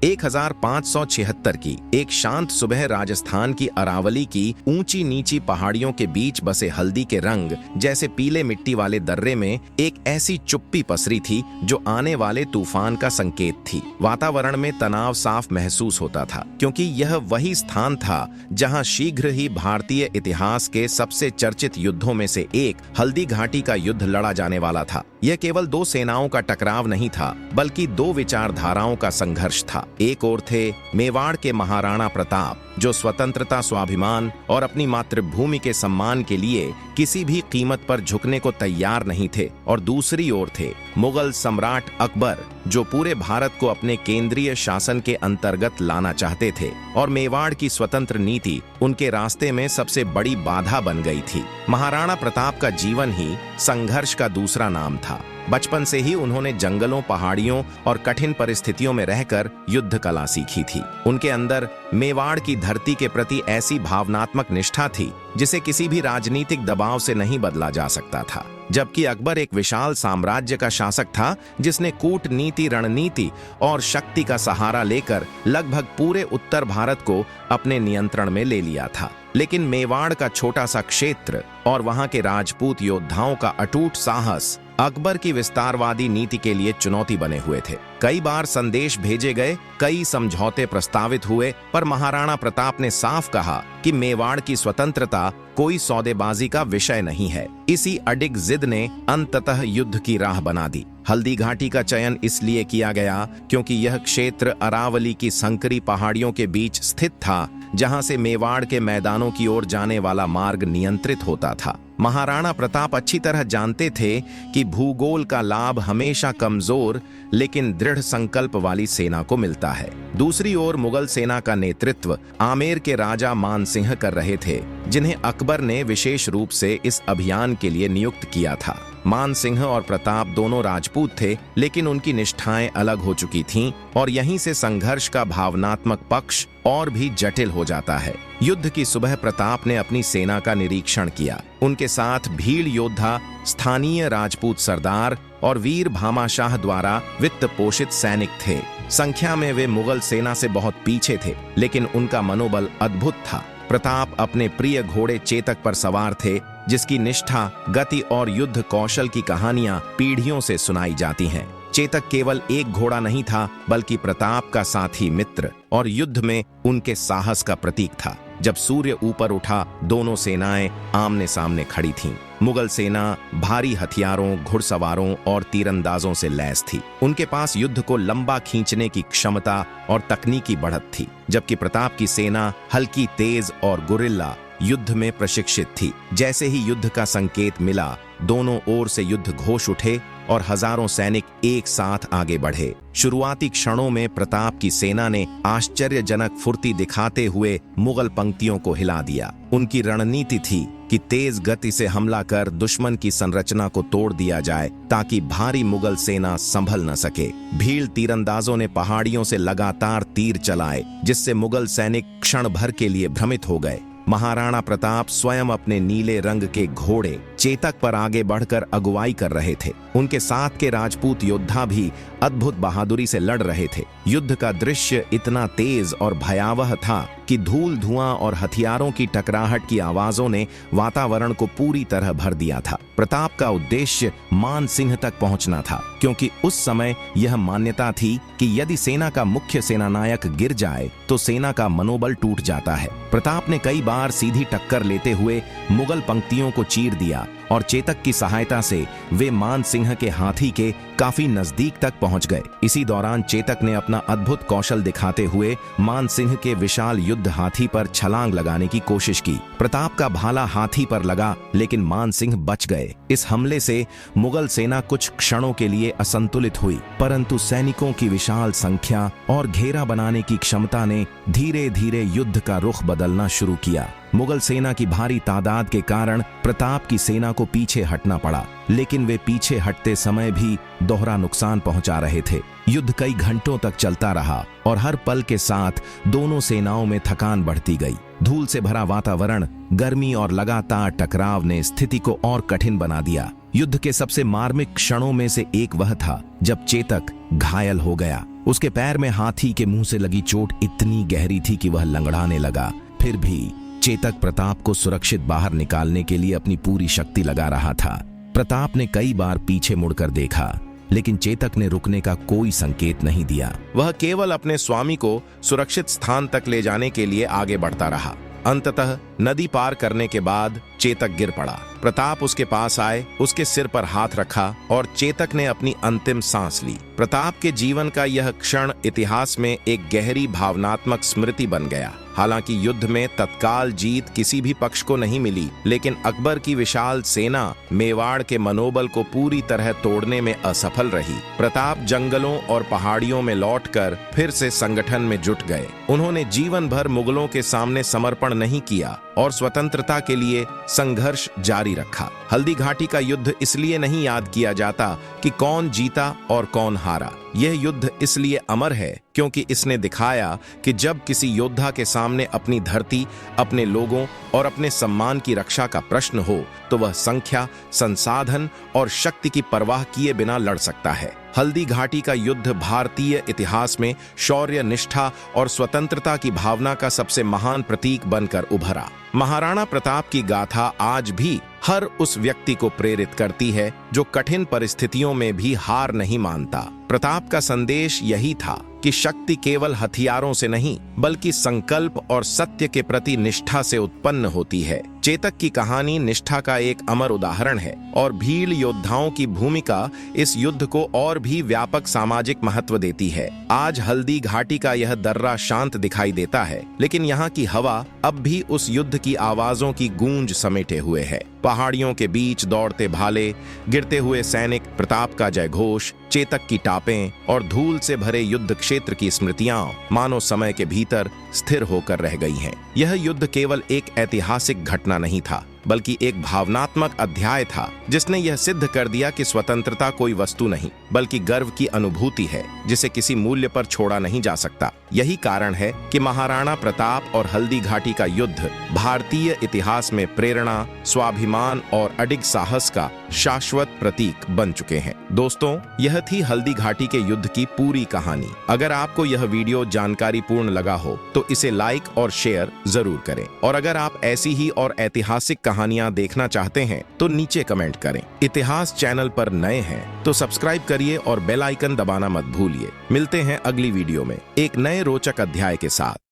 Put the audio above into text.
1576 की एक शांत सुबह राजस्थान की अरावली की ऊंची नीची पहाड़ियों के बीच बसे हल्दी के रंग जैसे पीले मिट्टी वाले दर्रे में एक ऐसी चुप्पी पसरी थी जो आने वाले तूफान का संकेत थी। वातावरण में तनाव साफ महसूस होता था, क्योंकि यह वही स्थान था जहां शीघ्र ही भारतीय इतिहास के सबसे चर्चित युद्धों में से एक हल्दी घाटी का युद्ध लड़ा जाने वाला था। यह केवल दो सेनाओं का टकराव नहीं था, बल्कि दो विचारधाराओं का संघर्ष था। एक ओर थे मेवाड़ के महाराणा प्रताप, जो स्वतंत्रता, स्वाभिमान और अपनी मातृभूमि के सम्मान के लिए किसी भी कीमत पर झुकने को तैयार नहीं थे, और दूसरी ओर थे मुगल सम्राट अकबर, जो पूरे भारत को अपने केंद्रीय शासन के अंतर्गत लाना चाहते थे, और मेवाड़ की स्वतंत्र नीति उनके रास्ते में सबसे बड़ी बाधा बन गई थी। महाराणा प्रताप का जीवन ही संघर्ष का दूसरा नाम था। बचपन से ही उन्होंने जंगलों, पहाड़ियों और कठिन परिस्थितियों में रहकर युद्ध कला सीखी थी। उनके अंदर मेवाड़ की धरती के प्रति ऐसी भावनात्मक निष्ठा थी जिसे किसी भी राजनीतिक दबाव से नहीं बदला जा सकता था। जबकि अकबर एक विशाल साम्राज्य का शासक था, जिसने कूटनीति, रणनीति और शक्ति का सहारा लेकर लगभग पूरे उत्तर भारत को अपने नियंत्रण में ले लिया था। लेकिन मेवाड़ का छोटा सा क्षेत्र और वहां के राजपूत योद्धाओं का अटूट साहस अकबर की विस्तारवादी नीति के लिए चुनौती बने हुए थे। कई बार संदेश भेजे गए, कई समझौते प्रस्तावित हुए, पर महाराणा प्रताप ने साफ कहा कि मेवाड़ की स्वतंत्रता कोई सौदेबाजी का विषय नहीं है। इसी अडिग जिद ने अंततः युद्ध की राह बना दी। हल्दी घाटी का चयन इसलिए किया गया क्योंकि यह क्षेत्र अरावली की संकरी पहाड़ियों के बीच स्थित था, जहां से मेवाड़ के मैदानों की ओर जाने वाला मार्ग नियंत्रित होता था। महाराणा प्रताप अच्छी तरह जानते थे कि भूगोल का लाभ हमेशा कमजोर लेकिन दृढ़ संकल्प वाली सेना को मिलता है। दूसरी ओर मुगल सेना का नेतृत्व आमेर के राजा मानसिंह कर रहे थे, जिन्हें अकबर ने विशेष रूप से इस अभियान के लिए नियुक्त किया था। मानसिंह और प्रताप दोनों राजपूत थे, लेकिन उनकी निष्ठाएं अलग हो चुकी थीं, और यहीं से संघर्ष का भावनात्मक पक्ष और भी जटिल हो जाता है। युद्ध की सुबह प्रताप ने अपनी सेना का निरीक्षण किया। उनके साथ भीड़ योद्धा, स्थानीय राजपूत सरदार और वीर भामाशाह द्वारा वित्त पोषित सैनिक थे। संख्या में वे मुगल सेना से बहुत पीछे थे, लेकिन उनका मनोबल अद्भुत था। प्रताप अपने प्रिय घोड़े चेतक पर सवार थे, जिसकी निष्ठा, गति और युद्ध कौशल की कहानियां पीढ़ियों से सुनाई जाती हैं। चेतक केवल एक घोड़ा नहीं था, बल्कि प्रताप का साथी मित्र और युद्ध में उनके साहस का प्रतीक था। जब सूर्य ऊपर उठा, दोनों सेनाएं आमने सामने खड़ी थीं। मुगल सेना भारी हथियारों, घुड़सवारों और तीरंदाजों से लैस थी। उनके पास युद्ध को लंबा खींचने की क्षमता और तकनीकी बढ़त थी, जबकि प्रताप की सेना हल्की, तेज और गुरिल्ला युद्ध में प्रशिक्षित थी। जैसे ही युद्ध का संकेत मिला, दोनों ओर से युद्ध घोष उठे और हजारों सैनिक एक साथ आगे बढ़े। शुरुआती क्षणों में प्रताप की सेना ने आश्चर्यजनक फुर्ती दिखाते हुए मुगल पंक्तियों को हिला दिया। उनकी रणनीति थी कि तेज गति से हमला कर दुश्मन की संरचना को तोड़ दिया जाए, ताकि भारी मुगल सेना संभल न सके। भील तीरंदाजों ने पहाड़ियों से लगातार तीर चलाए, जिससे मुगल सैनिक क्षण भर के लिए भ्रमित हो गए। महाराणा प्रताप स्वयं अपने नीले रंग के घोड़े चेतक पर आगे बढ़कर अगुवाई कर रहे थे। उनके साथ के राजपूत योद्धा भी अद्भुत बहादुरी से लड़ रहे थे। युद्ध का दृश्य इतना तेज और भयावह था कि धूल, धुआं और हथियारों की टकराहट की आवाजों ने वातावरण को पूरी तरह भर दिया था। प्रताप का उद्देश्य मानसिंह तक पहुंचना था, क्योंकि उस समय यह मान्यता थी कि यदि सेना का मुख्य सेनानायक गिर जाए तो सेना का मनोबल टूट जाता है। प्रताप ने कई बार सीधी टक्कर लेते हुए मुगल पंक्तियों को चीर दिया, और चेतक की सहायता से वे मानसिंह के हाथी के काफी नजदीक तक पहुंच गए। इसी दौरान चेतक ने अपना अद्भुत कौशल दिखाते हुए मानसिंह के विशाल युद्ध हाथी पर छलांग लगाने की कोशिश की। प्रताप का भाला हाथी पर लगा, लेकिन मानसिंह बच गए। इस हमले से मुगल सेना कुछ क्षणों के लिए असंतुलित हुई, परंतु सैनिकों की विशाल संख्या और घेरा बनाने की क्षमता ने धीरे धीरे युद्ध का रुख बदलना शुरू किया। मुगल सेना की भारी तादाद के कारण प्रताप की सेना को पीछे हटना पड़ा, लेकिन वे पीछे हटते समय भी दोहरा नुकसान पहुंचा रहे थे। युद्ध कई घंटों तक चलता रहा, और हर पल के साथ दोनों सेनाओं में थकान बढ़ती गई। धूल से भरा वातावरण, गर्मी और लगातार टकराव ने स्थिति को और कठिन बना दिया। युद्ध के सबसे मार्मिक क्षणों में से एक वह था जब चेतक घायल हो गया। उसके पैर में हाथी के मुंह से लगी चोट इतनी गहरी थी कि वह लंगड़ाने लगा। फिर भी चेतक प्रताप को सुरक्षित बाहर निकालने के लिए अपनी पूरी शक्ति लगा रहा था। प्रताप ने कई बार पीछे मुड़कर देखा, लेकिन चेतक ने रुकने का कोई संकेत नहीं दिया। वह केवल अपने स्वामी को सुरक्षित स्थान तक ले जाने के लिए आगे बढ़ता रहा। अंततः नदी पार करने के बाद चेतक गिर पड़ा। प्रताप उसके पास आए, उसके सिर पर हाथ रखा और चेतक ने अपनी अंतिम सांस ली। प्रताप के जीवन का यह क्षण इतिहास में एक गहरी भावनात्मक स्मृति बन गया। हालांकि युद्ध में तत्काल जीत किसी भी पक्ष को नहीं मिली, लेकिन अकबर की विशाल सेना मेवाड़ के मनोबल को पूरी तरह तोड़ने में असफल रही। प्रताप जंगलों और पहाड़ियों में लौटकर फिर से संगठन में जुट गए। उन्होंने जीवन भर मुगलों के सामने समर्पण नहीं किया और स्वतंत्रता के लिए संघर्ष जारी रखा। हल्दी घाटी का युद्ध इसलिए नहीं याद किया जाता कि कौन जीता और कौन हारा। यह युद्ध इसलिए अमर है क्योंकि इसने दिखाया कि जब किसी योद्धा के सामने अपनी धरती, अपने लोगों और अपने सम्मान की रक्षा का प्रश्न हो, तो वह संख्या, संसाधन और शक्ति की परवाह किए बिना लड़ सकता है। हल्दी घाटी का युद्ध भारतीय इतिहास में शौर्य, निष्ठा और स्वतंत्रता की भावना का सबसे महान प्रतीक बनकर उभरा। महाराणा प्रताप की गाथा आज भी हर उस व्यक्ति को प्रेरित करती है जो कठिन परिस्थितियों में भी हार नहीं मानता। प्रताप का संदेश यही था कि शक्ति केवल हथियारों से नहीं, बल्कि संकल्प और सत्य के प्रति निष्ठा से उत्पन्न होती है। चेतक की कहानी निष्ठा का एक अमर उदाहरण है और भील योद्धाओं की भूमिका इस युद्ध को और भी व्यापक सामाजिक महत्व देती है। आज हल्दी घाटी का यह दर्रा शांत दिखाई देता है, लेकिन यहाँ की हवा अब भी उस युद्ध की आवाजों की गूंज समेटे हुए है। पहाड़ियों के बीच दौड़ते भाले, गिरते हुए सैनिक, प्रताप का जयघोष, चेतक की टापें और धूल से भरे युद्ध क्षेत्र की स्मृतियां मानो समय के भीतर स्थिर होकर रह गई हैं। यह युद्ध केवल एक ऐतिहासिक घटना नहीं था, बल्कि एक भावनात्मक अध्याय था जिसने यह सिद्ध कर दिया कि स्वतंत्रता कोई वस्तु नहीं, बल्कि गर्व की अनुभूति है जिसे किसी मूल्य पर छोड़ा नहीं जा सकता। यही कारण है कि महाराणा प्रताप और हल्दी घाटी का युद्ध भारतीय इतिहास में प्रेरणा, स्वाभिमान और अडिग साहस का शाश्वत प्रतीक बन चुके हैं। दोस्तों, यह थी हल्दी घाटी के युद्ध की पूरी कहानी। अगर आपको यह वीडियो जानकारीपूर्ण लगा हो तो इसे लाइक और शेयर जरूर करें, और अगर आप ऐसी ही और ऐतिहासिक कहानियां देखना चाहते हैं तो नीचे कमेंट करें। इतिहास चैनल पर नए हैं तो सब्सक्राइब करिए और बेल आइकन दबाना मत भूलिए। मिलते हैं अगली वीडियो में एक नए रोचक अध्याय के साथ।